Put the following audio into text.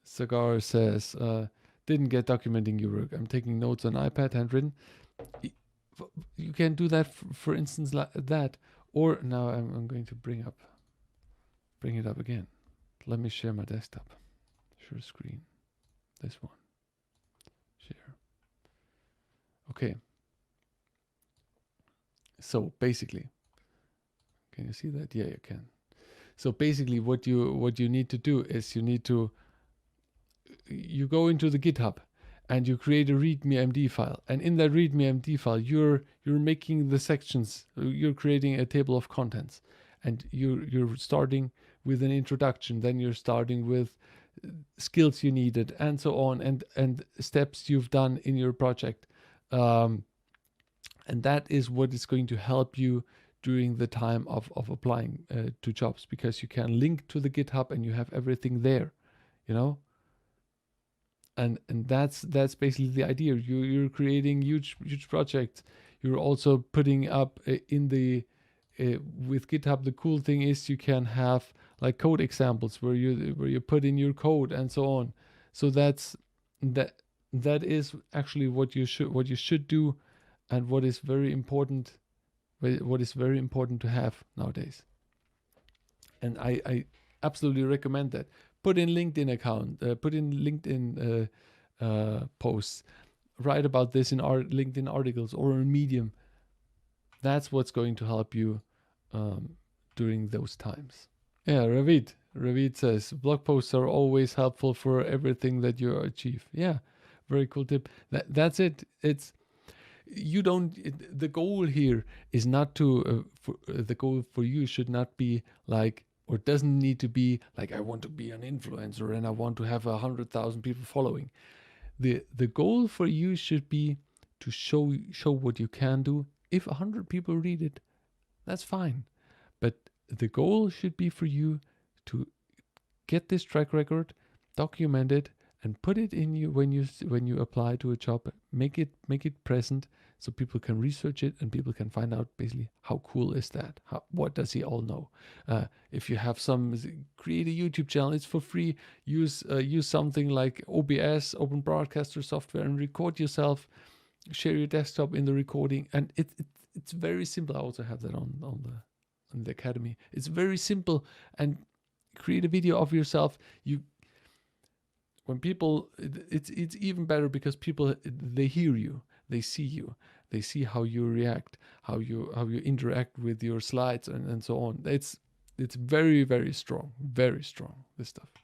Sagar says, didn't get documenting your work. I'm taking notes on iPad, handwritten. You can do that, for instance, like that. Or now I'm going to bring it up again. Let me share my desktop. Share screen. This one. Share. Okay. So basically, can you see that? Yeah, you can. So basically, what you need to do is you go into the GitHub and you create a readme.md file, and in that readme.md file, you're making the sections. You're creating a table of contents, and you're starting with an introduction. Then you're starting with skills you needed, and so on, and steps you've done in your project. And that is what is going to help you during the time of applying to jobs, because you can link to the GitHub and you have everything there, you know. And that's basically the idea. You're creating huge projects. You're also putting up in the with GitHub. The cool thing is you can have like code examples where you put in your code and so on. So that is actually what you should do, and what is very important to have nowadays. And I absolutely recommend that. Put in LinkedIn account, put in LinkedIn posts, write about this in our LinkedIn articles or on Medium. That's what's going to help you during those times. Yeah, Ravid says blog posts are always helpful for everything that you achieve. Yeah, very cool tip. That's it. It's the goal here is not to the goal for you should not be like, or doesn't need to be like, I want to be an influencer and I want to have 100,000 people following. The goal for you should be to show what you can do. If 100 people read it, that's fine. But the goal should be for you to get this track record, document it, and put it in you when you apply to a job. Make it present, so people can research it and people can find out basically how cool is that. What does he all know? If you have create a YouTube channel, it's for free. Use something like OBS, Open Broadcaster software, and record yourself. Share your desktop in the recording, and it's very simple. I also have that on the academy. It's very simple, and create a video of yourself. When people, it's even better because people, they hear you, they see you, they see how you react, how you interact with your slides and so on. It's very, very strong, this stuff.